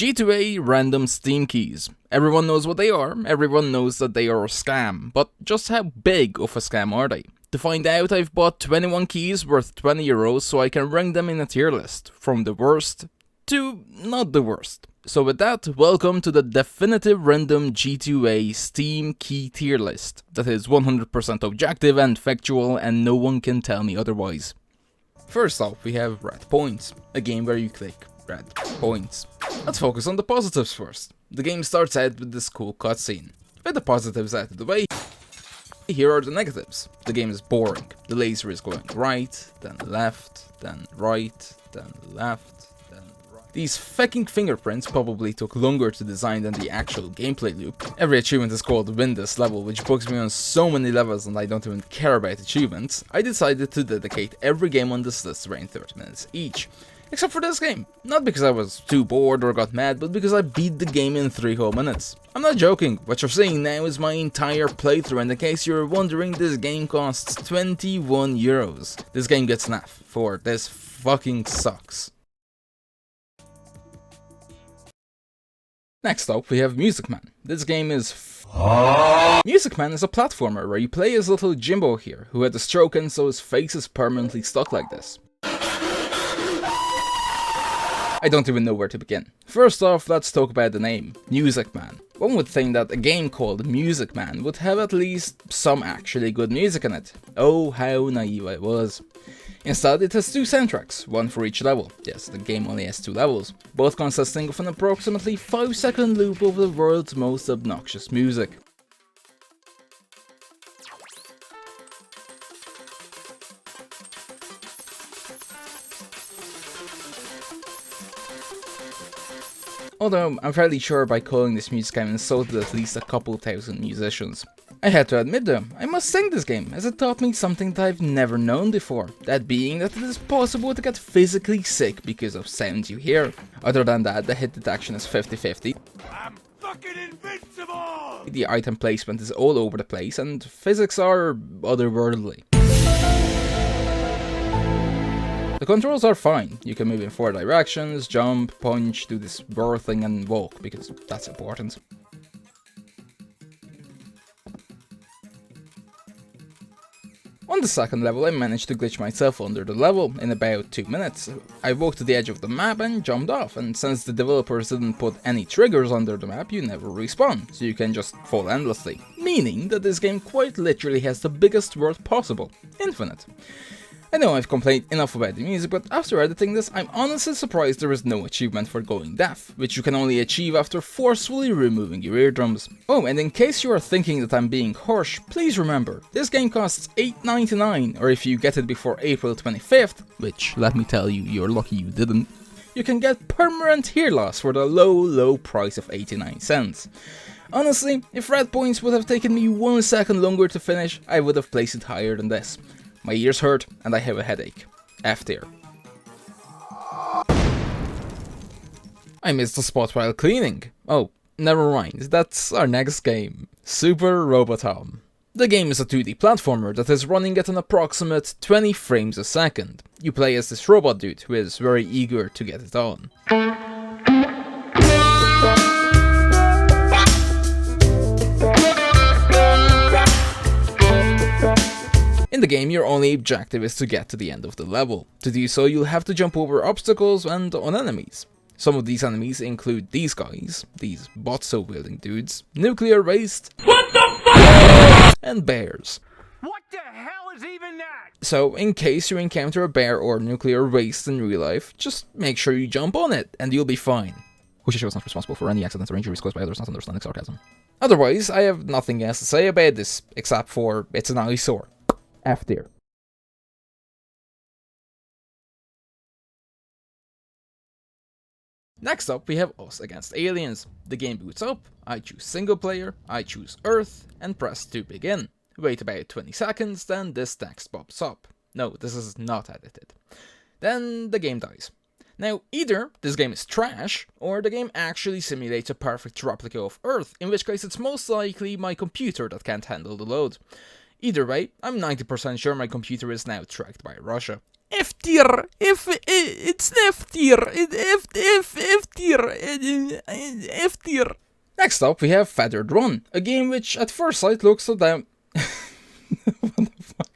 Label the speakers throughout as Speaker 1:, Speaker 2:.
Speaker 1: G2A random Steam keys. Everyone knows what they are, everyone knows that they are a scam, but just how big of a scam are they? To find out, I've bought 21 keys worth €20 so I can rank them in a tier list, from the worst to not the worst. So with that, welcome to the definitive random G2A Steam key tier list that is 100% objective and factual and no one can tell me otherwise. First off, we have Red Points, a game where you click red points. Let's focus on the positives first. The game starts out with this cool cutscene. With the positives out of the way, here are the negatives. The game is boring. The laser is going right, then left, then right, then left, then right. These fucking fingerprints probably took longer to design than the actual gameplay loop. Every achievement is called win this level, which bugs me on so many levels and I don't even care about achievements. I decided to dedicate every game on this list around 30 minutes each. Except for this game. Not because I was too bored or got mad, but because I beat the game in 3 whole minutes. I'm not joking, what you're seeing now is my entire playthrough, and in case you're wondering, this game costs €21. This game gets an F, for this fucking sucks. Next up, we have Music Man. This game is Music Man is a platformer where you play as little Jimbo here, who had a stroke and so his face is permanently stuck like this. I don't even know where to begin. First off, let's talk about the name, Music Man. One would think that a game called Music Man would have at least some actually good music in it. Oh, how naive I was. Instead, it has 2 soundtracks, one for each level. Yes, the game only has 2 levels, both consisting of an approximately 5-second loop of the world's most obnoxious music. Although, I'm fairly sure by calling this music I've insulted at least a couple thousand musicians. I had to admit though, I must sing this game, as it taught me something that I've never known before. That being that it is possible to get physically sick because of sounds you hear. Other than that, the hit detection is 50-50.
Speaker 2: I'm fucking invincible!
Speaker 1: The item placement is all over the place, and physics are otherworldly. The controls are fine. You can move in 4 directions, jump, punch, do this roar thing and walk, because that's important. On the second level, I managed to glitch myself under the level in about 2 minutes. I walked to the edge of the map and jumped off, and since the developers didn't put any triggers under the map, you never respawn, so you can just fall endlessly. Meaning that this game quite literally has the biggest world possible, infinite. I know I've complained enough about the music, but after editing this, I'm honestly surprised there is no achievement for going deaf, which you can only achieve after forcefully removing your eardrums. Oh, and in case you are thinking that I'm being harsh, please remember, this game costs $8.99, or if you get it before April 25th, which, let me tell you, you're lucky you didn't, you can get permanent hear loss for the low price of 89 cents. Honestly, if Red Points would have taken me 1 second longer to finish, I would have placed it higher than this. My ears hurt and I have a headache. F tier. I missed a spot while cleaning. Oh, never mind, that's our next game. Super Robotom. The game is a 2D platformer that is running at an approximate 20 frames a second. You play as this robot dude who is very eager to get it on. In the game, your only objective is to get to the end of the level. To do so, you'll have to jump over obstacles and on enemies. Some of these enemies include these guys, these botso-wielding dudes, nuclear waste, what the fuck? And bears.
Speaker 2: What the hell is even that?
Speaker 1: So, in case you encounter a bear or nuclear waste in real life, just make sure you jump on it, and you'll be fine. Hushishow is not responsible for any accidents or injuries caused by others not understanding sarcasm. Otherwise, I have nothing else to say about this, except for it's an eyesore. F tier. Next up, we have Us Against Aliens. The game boots up, I choose single player, I choose Earth, and press to begin. Wait about 20 seconds, then this text pops up. No, this is not edited. Then the game dies. Now, either this game is trash, or the game actually simulates a perfect replica of Earth, in which case it's most likely my computer that can't handle the load. Either way, I'm 90% sure my computer is now tracked by Russia. F tier. It's F tier. F tier. F tier. Next up, we have Feathered Run, a game which at first sight looks so damn. What the fuck?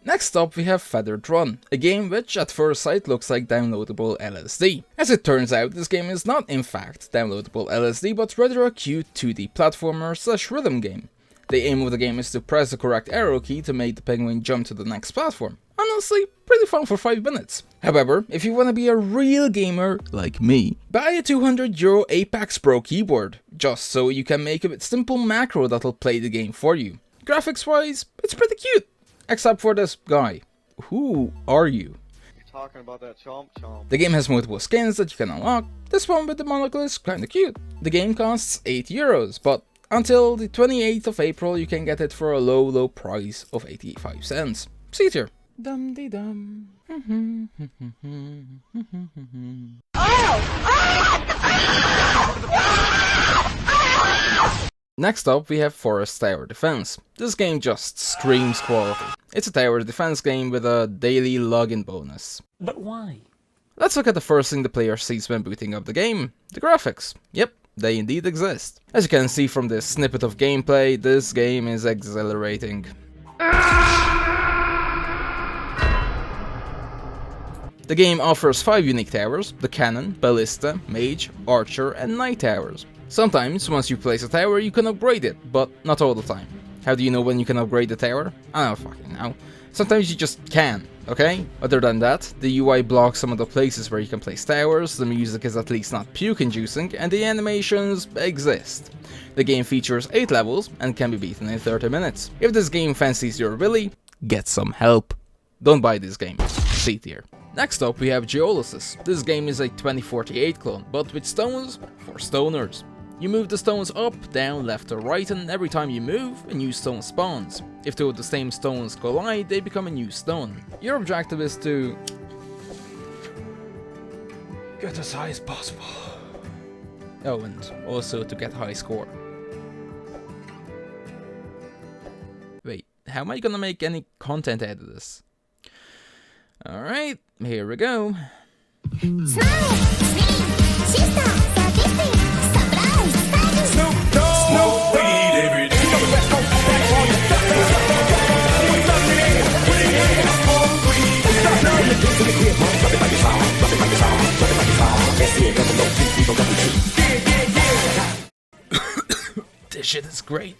Speaker 1: Next up, we have Feathered Run, a game which at first sight looks like downloadable LSD. As it turns out, this game is not in fact downloadable LSD, but rather a cute 2D platformer / rhythm game. The aim of the game is to press the correct arrow key to make the penguin jump to the next platform. Honestly, pretty fun for 5 minutes. However, if you want to be a real gamer, like me, buy a €200 Apex Pro keyboard, just so you can make a simple macro that'll play the game for you. Graphics wise, it's pretty cute. Except for this guy. Who are you?
Speaker 3: You're talking about that chomp chomp.
Speaker 1: The game has multiple skins that you can unlock. This one with the monocle is kinda cute. The game costs €8, but until the 28th of April you can get it for a low price of 85 cents. See it here. Dum de dum. Next up, we have Forest Tower Defense. This game just screams quality. It's a tower defense game with a daily login bonus.
Speaker 2: But why?
Speaker 1: Let's look at the first thing the player sees when booting up the game. The graphics. Yep, they indeed exist. As you can see from this snippet of gameplay, this game is exhilarating. The game offers 5 unique towers: the Cannon, Ballista, Mage, Archer, and Knight towers. Sometimes, once you place a tower, you can upgrade it, but not all the time. How do you know when you can upgrade the tower? I don't fucking know. Sometimes you just can, okay? Other than that, the UI blocks some of the places where you can place towers, the music is at least not puke-inducing, and the animations exist. The game features 8 levels, and can be beaten in 30 minutes. If this game fancies your ability, get some help. Don't buy this game. See tier. Next up, we have Geolysis. This game is a 2048 clone, but with stones for stoners. You move the stones up, down, left or right, and every time you move, a new stone spawns. If 2 of the same stones collide, they become a new stone. Your objective is to get as high as possible. Oh, and also to get a high score. Wait, how am I gonna make any content out of this? Alright, here we go. This shit is great.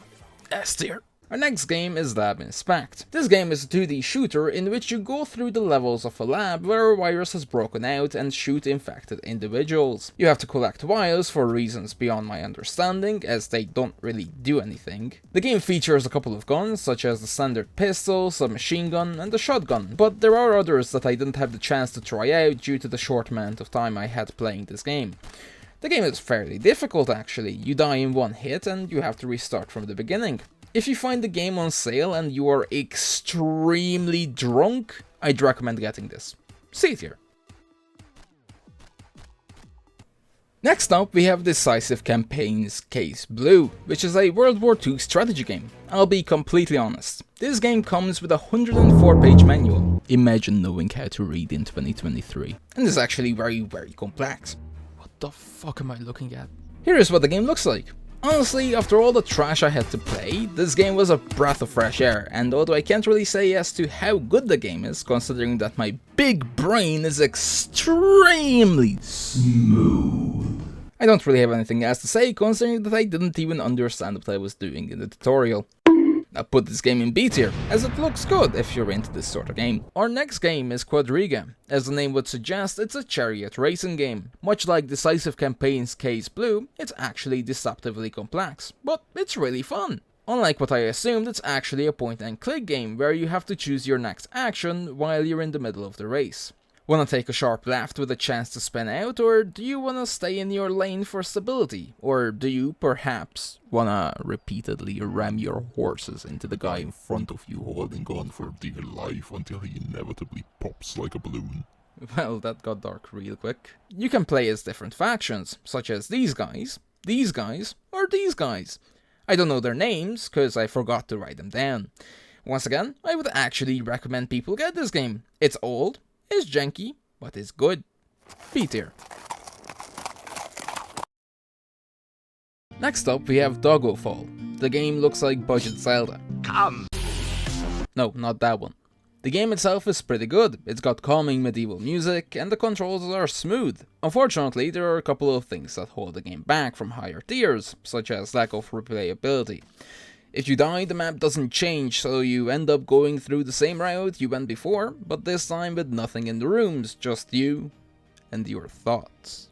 Speaker 1: S tier. Our next game is Lab Inspect. This game is a 2D shooter in which you go through the levels of a lab where a virus has broken out and shoot infected individuals. You have to collect vials for reasons beyond my understanding, as they don't really do anything. The game features a couple of guns, such as the standard pistol, submachine gun, and the shotgun, but there are others that I didn't have the chance to try out due to the short amount of time I had playing this game. The game is fairly difficult actually. You die in one hit and you have to restart from the beginning. If you find the game on sale and you are extremely drunk, I'd recommend getting this. See it here. Next up, we have Decisive Campaigns Case Blue, which is a World War II strategy game. I'll be completely honest, this game comes with a 104-page manual. Imagine knowing how to read in 2023. And it's actually very complex. What the fuck am I looking at? Here is what the game looks like. Honestly, after all the trash I had to play, this game was a breath of fresh air, and although I can't really say as to how good the game is, considering that my big brain is extremely smooth, I don't really have anything else to say, considering that I didn't even understand what I was doing in the tutorial. I put this game in B tier, as it looks good if you're into this sort of game. Our next game is Quadriga. As the name would suggest, it's a chariot racing game. Much like Decisive Campaigns Case Blue, it's actually deceptively complex, but it's really fun. Unlike what I assumed, it's actually a point-and-click game where you have to choose your next action while you're in the middle of the race. Wanna take a sharp left with a chance to spin out, or do you wanna stay in your lane for stability? Or do you perhaps wanna repeatedly ram your horses into the guy in front of you holding on for dear life until he inevitably pops like a balloon? Well, that got dark real quick. You can play as different factions, such as these guys, or these guys. I don't know their names, cause I forgot to write them down. Once again, I would actually recommend people get this game. It's old, it's janky, but it's good. B tier. Next up, we have Doggo Fall. The game looks like budget Zelda.
Speaker 2: Come.
Speaker 1: No, not that one. The game itself is pretty good. It's got calming medieval music, and the controls are smooth. Unfortunately, there are a couple of things that hold the game back from higher tiers, such as lack of replayability. If you die, the map doesn't change, so you end up going through the same route you went before, but this time with nothing in the rooms, just you and your thoughts.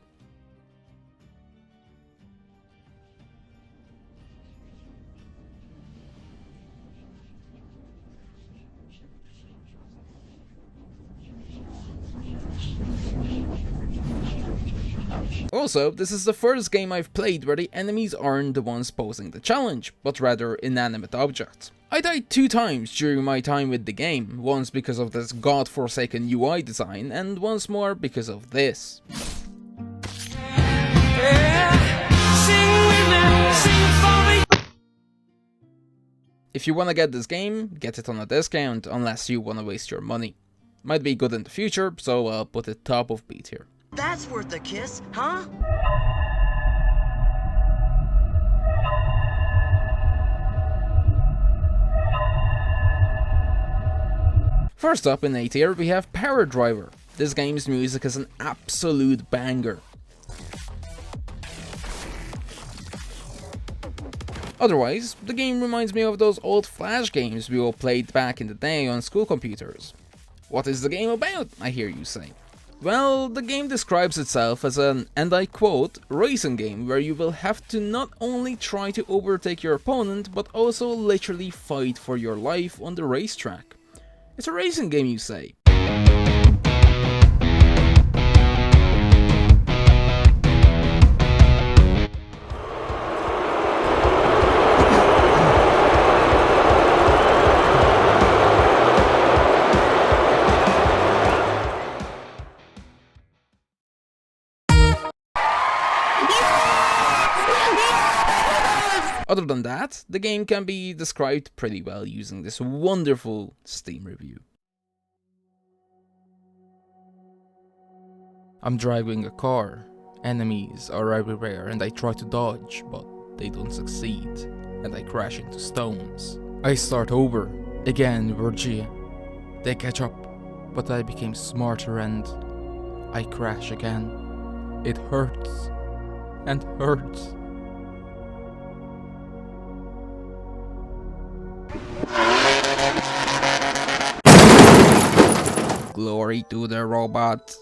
Speaker 1: Also, this is the first game I've played where the enemies aren't the ones posing the challenge, but rather inanimate objects. I died 2 times during my time with the game, once because of this godforsaken UI design, and once more because of this. If you wanna get this game, get it on a discount, unless you wanna waste your money. Might be good in the future, so I'll put it top of B tier.
Speaker 4: That's worth a kiss, huh?
Speaker 1: First up in A tier, we have Power Driver. This game's music is an absolute banger. Otherwise, the game reminds me of those old Flash games we all played back in the day on school computers. What is the game about, I hear you say? Well, the game describes itself as an, and I quote, racing game where you will have to not only try to overtake your opponent, but also literally fight for your life on the racetrack. It's a racing game, you say? Other than that, the game can be described pretty well using this wonderful Steam review. I'm driving a car. Enemies are everywhere and I try to dodge, but they don't succeed, and I crash into stones. I start over, again, Virgia. They catch up, but I became smarter and I crash again. It hurts, and hurts. Glory to the robots.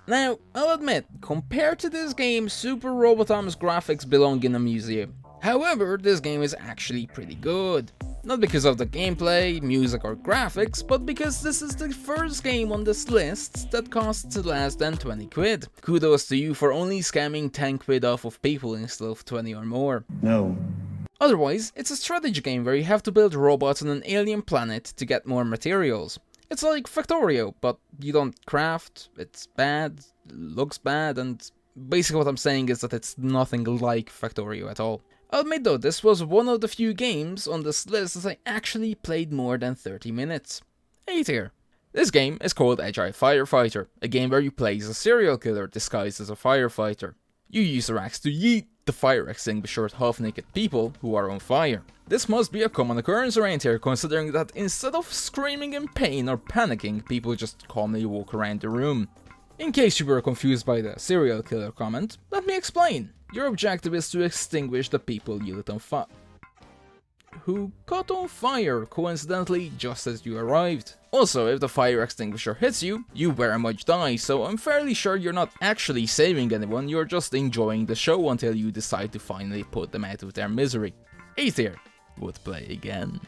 Speaker 1: Now, I'll admit, compared to this game, Super Robotom's graphics belong in a museum. However, this game is actually pretty good. Not because of the gameplay, music or graphics, but because this is the first game on this list that costs less than 20 quid. Kudos to you for only scamming 10 quid off of people instead of 20 or more.
Speaker 5: No.
Speaker 1: Otherwise, it's a strategy game where you have to build robots on an alien planet to get more materials. It's like Factorio, but you don't craft, it's bad, looks bad, and basically what I'm saying is that it's nothing like Factorio at all. I'll admit though, this was one of the few games on this list that I actually played more than 30 minutes. A tier. This game is called Agile Firefighter, a game where you play as a serial killer disguised as a firefighter. You use your axe to yeet the fire extinguisher at half-naked people who are on fire. This must be a common occurrence around here, considering that instead of screaming in pain or panicking, people just calmly walk around the room. In case you were confused by the serial killer comment, let me explain. Your objective is to extinguish the people you lit on fire, who caught on fire, coincidentally, just as you arrived. Also, if the fire extinguisher hits you, you very much die, so I'm fairly sure you're not actually saving anyone, you're just enjoying the show until you decide to finally put them out of their misery. A tier. Would play again.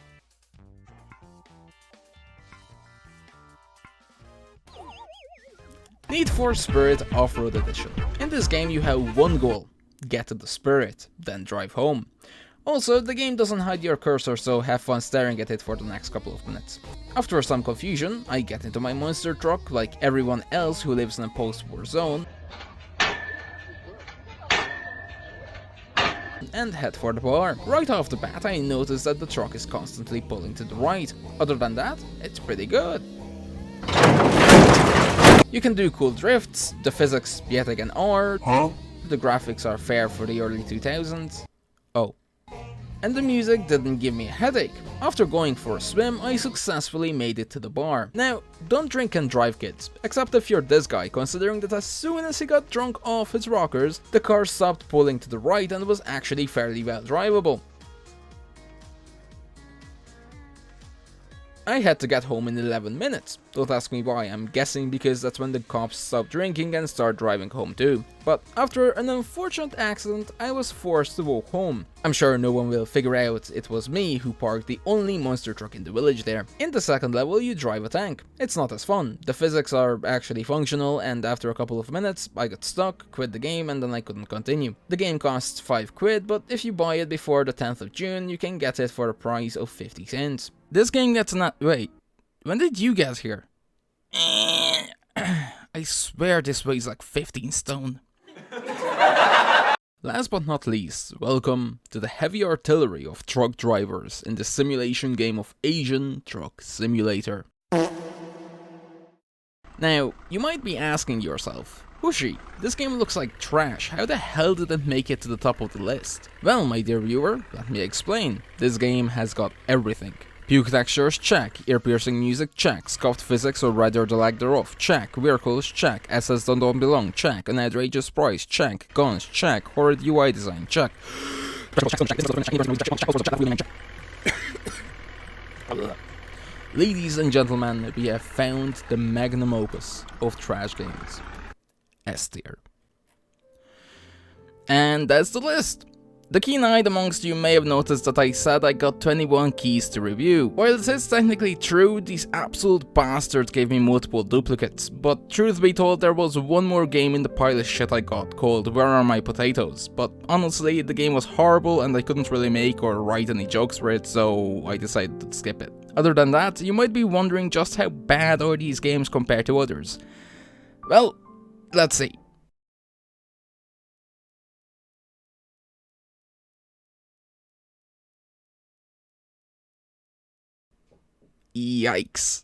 Speaker 1: Need for Speed Off-Road Edition. In this game you have one goal, get to the Spirit, then drive home. Also, the game doesn't hide your cursor, so have fun staring at it for the next couple of minutes. After some confusion, I get into my monster truck like everyone else who lives in a post-war zone, and head for the bar. Right off the bat, I noticed that the truck is constantly pulling to the right. Other than that, it's pretty good. You can do cool drifts, the physics yet again are, the graphics are fair for the early 2000s. Oh. And the music didn't give me a headache. After going for a swim, I successfully made it to the bar. Now, don't drink and drive, kids, except if you're this guy, considering that as soon as he got drunk off his rockers, the car stopped pulling to the right and was actually fairly well drivable. I had to get home in 11 minutes. Don't ask me why, I'm guessing because that's when the cops stopped drinking and started driving home too. But after an unfortunate accident, I was forced to walk home. I'm sure no one will figure out it was me who parked the only monster truck in the village there. In the second level, you drive a tank. It's not as fun. The physics are actually functional, and after a couple of minutes, I got stuck, quit the game, and then I couldn't continue. The game costs 5 quid, but if you buy it before the 10th of June, you can get it for a price of 50 cents. This game gets wait, when did you get here? I swear this weighs like 15 stone. Last but not least, welcome to the heavy artillery of truck drivers in the simulation game of Asian Truck Simulator. Now, you might be asking yourself, Hushi, this game looks like trash, how the hell did it make it to the top of the list? Well, my dear viewer, let me explain. This game has got everything. Puke textures, check. Ear-piercing music, check. Scuffed physics, or rather the lack thereof, check. Vehicles, check. Assets that don't belong, check. An outrageous price, check. Guns, check. Horrid UI design, check. Ladies and gentlemen, we have found the magnum opus of trash games. S tier. And that's the list. The keen-eyed amongst you may have noticed that I said I got 21 keys to review. While this is technically true, these absolute bastards gave me multiple duplicates. But truth be told, there was one more game in the pile of shit I got called Where Are My Potatoes? But honestly, the game was horrible and I couldn't really make or write any jokes for it, so I decided to skip it. Other than that, you might be wondering just how bad are these games compared to others. Well, let's see. Yikes.